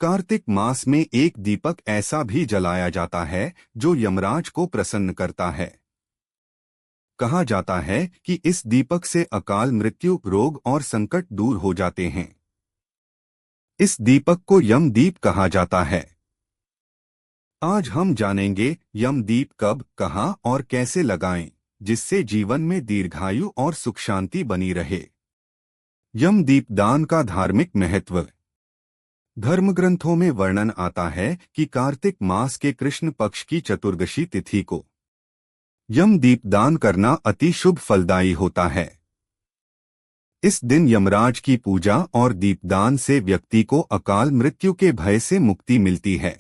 कार्तिक मास में एक दीपक ऐसा भी जलाया जाता है जो यमराज को प्रसन्न करता है। कहा जाता है कि इस दीपक से अकाल मृत्यु, रोग और संकट दूर हो जाते हैं। इस दीपक को यमदीप कहा जाता है। आज हम जानेंगे यमदीप कब, कहाँ और कैसे लगाएं, जिससे जीवन में दीर्घायु और सुख शांति बनी रहे। यमदीप दान का धार्मिक महत्व। धर्मग्रंथों में वर्णन आता है कि कार्तिक मास के कृष्ण पक्ष की चतुर्दशी तिथि को यमदीप दान करना अति शुभ फलदायी होता है। इस दिन यमराज की पूजा और दीपदान से व्यक्ति को अकाल मृत्यु के भय से मुक्ति मिलती है।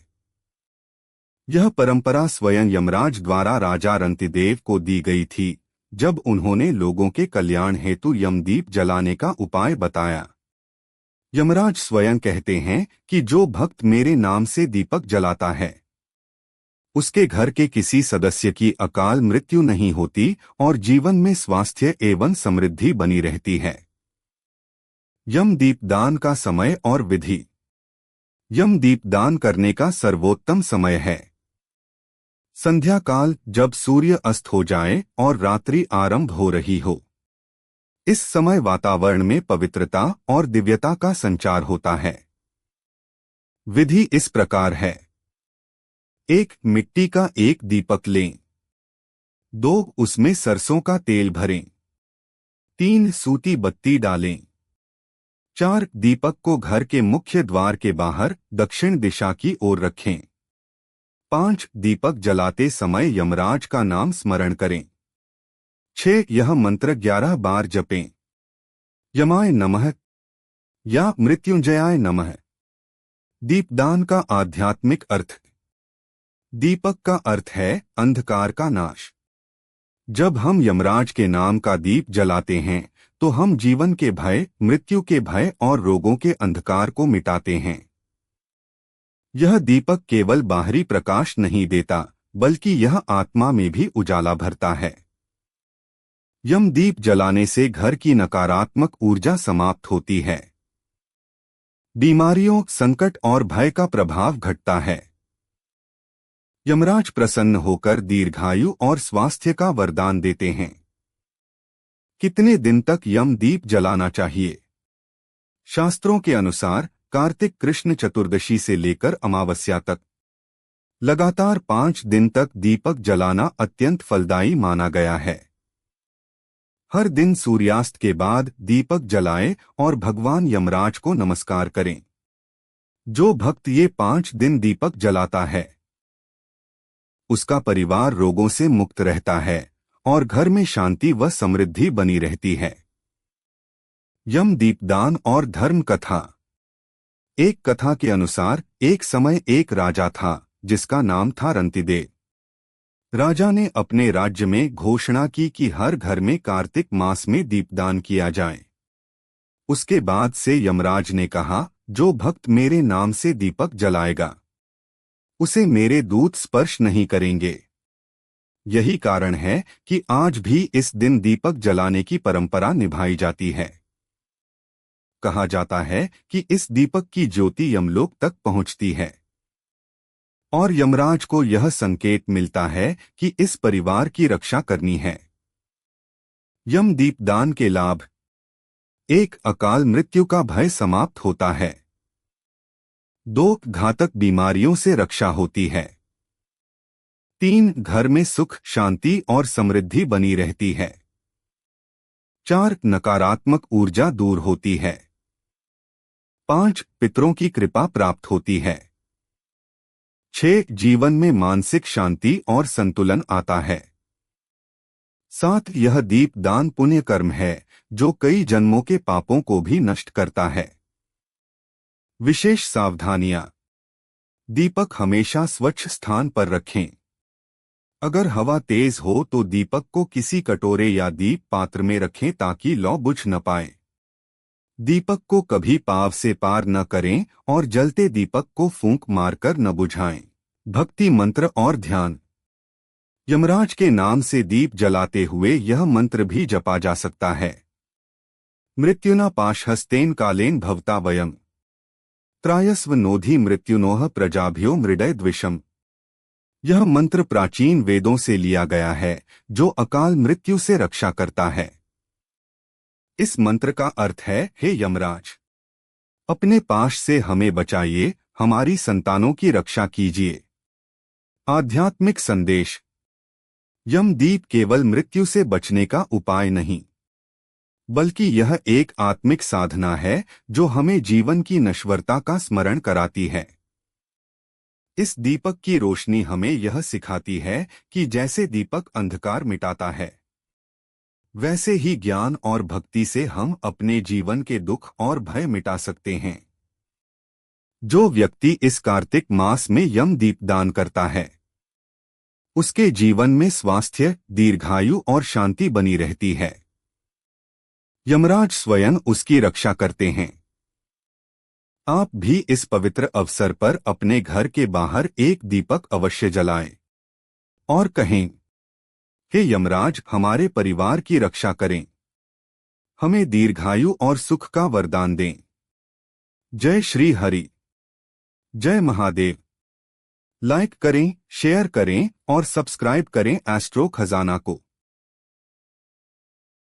यह परंपरा स्वयं यमराज द्वारा राजा रंतिदेव को दी गई थी, जब उन्होंने लोगों के कल्याण हेतु यमदीप जलाने का उपाय बताया। यमराज स्वयं कहते हैं कि जो भक्त मेरे नाम से दीपक जलाता है, उसके घर के किसी सदस्य की अकाल मृत्यु नहीं होती और जीवन में स्वास्थ्य एवं समृद्धि बनी रहती है। यमदीप दान का समय और विधि। यमदीप दान करने का सर्वोत्तम समय है संध्या काल, जब सूर्य अस्त हो जाए और रात्रि आरंभ हो रही हो। इस समय वातावरण में पवित्रता और दिव्यता का संचार होता है। विधि इस प्रकार है। 1. मिट्टी का एक दीपक लें। 2. उसमें सरसों का तेल भरें। 3. सूती बत्ती डालें। 4. दीपक को घर के मुख्य द्वार के बाहर दक्षिण दिशा की ओर रखें। 5. दीपक जलाते समय यमराज का नाम स्मरण करें। 6. यह मंत्र 11 बार जपें। यमाय नमः या मृत्युंजयाय नमः। दीपदान का आध्यात्मिक अर्थ। दीपक का अर्थ है अंधकार का नाश। जब हम यमराज के नाम का दीप जलाते हैं तो हम जीवन के भय, मृत्यु के भय और रोगों के अंधकार को मिटाते हैं। यह दीपक केवल बाहरी प्रकाश नहीं देता, बल्कि यह आत्मा में भी उजाला भरता है। यमदीप जलाने से घर की नकारात्मक ऊर्जा समाप्त होती है। बीमारियों, संकट और भय का प्रभाव घटता है। यमराज प्रसन्न होकर दीर्घायु और स्वास्थ्य का वरदान देते हैं। कितने दिन तक यमदीप जलाना चाहिए? शास्त्रों के अनुसार कार्तिक कृष्ण चतुर्दशी से लेकर अमावस्या तक लगातार 5 दिन तक दीपक जलाना अत्यंत फलदायी माना गया है। हर दिन सूर्यास्त के बाद दीपक जलाएं और भगवान यमराज को नमस्कार करें। जो भक्त ये 5 दिन दीपक जलाता है, उसका परिवार रोगों से मुक्त रहता है और घर में शांति व समृद्धि बनी रहती है। यमदीपदान और धर्म कथा। एक कथा के अनुसार एक समय एक राजा था जिसका नाम था रंतिदेव। राजा ने अपने राज्य में घोषणा की कि हर घर में कार्तिक मास में दीपदान किया जाए। उसके बाद से यमराज ने कहा, जो भक्त मेरे नाम से दीपक जलाएगा, उसे मेरे दूत स्पर्श नहीं करेंगे। यही कारण है कि आज भी इस दिन दीपक जलाने की परंपरा निभाई जाती है। कहा जाता है कि इस दीपक की ज्योति यमलोक तक पहुंचती है और यमराज को यह संकेत मिलता है कि इस परिवार की रक्षा करनी है। यमदीपदान के लाभ। 1. अकाल मृत्यु का भय समाप्त होता है। 2. घातक बीमारियों से रक्षा होती है। 3. घर में सुख, शांति और समृद्धि बनी रहती है। 4. नकारात्मक ऊर्जा दूर होती है। 5. पितरों की कृपा प्राप्त होती है। 6. जीवन में मानसिक शांति और संतुलन आता है। 7. यह दीपदान पुण्य कर्म है जो कई जन्मों के पापों को भी नष्ट करता है। विशेष सावधानियां। दीपक हमेशा स्वच्छ स्थान पर रखें। अगर हवा तेज हो तो दीपक को किसी कटोरे या दीप पात्र में रखें ताकि लौ बुझ न पाए। दीपक को कभी पाव से पार न करें और जलते दीपक को फूंक मारकर न बुझाएं। भक्ति मंत्र और ध्यान। यमराज के नाम से दीप जलाते हुए यह मंत्र भी जपा जा सकता है। मृत्युना पाशहस्तेन कालेन भवता वयम्। त्रायस्व नोधि मृत्युनोह प्रजाभ्यो मृडय द्विषम। यह मंत्र प्राचीन वेदों से लिया गया है, जो अकाल मृत्यु से रक्षा करता है। इस मंत्र का अर्थ है, हे यमराज, अपने पाश से हमें बचाइए, हमारी संतानों की रक्षा कीजिए। आध्यात्मिक संदेश। यमदीप केवल मृत्यु से बचने का उपाय नहीं, बल्कि यह एक आत्मिक साधना है जो हमें जीवन की नश्वरता का स्मरण कराती है। इस दीपक की रोशनी हमें यह सिखाती है कि जैसे दीपक अंधकार मिटाता है, वैसे ही ज्ञान और भक्ति से हम अपने जीवन के दुख और भय मिटा सकते हैं। जो व्यक्ति इस कार्तिक मास में यम दीपदान करता है, उसके जीवन में स्वास्थ्य, दीर्घायु और शांति बनी रहती है। यमराज स्वयं उसकी रक्षा करते हैं। आप भी इस पवित्र अवसर पर अपने घर के बाहर एक दीपक अवश्य जलाएं और कहें, हे यमराज, हमारे परिवार की रक्षा करें, हमें दीर्घायु और सुख का वरदान दें। जय श्री हरि, जय महादेव। लाइक करें, शेयर करें और सब्सक्राइब करें एस्ट्रो खजाना को।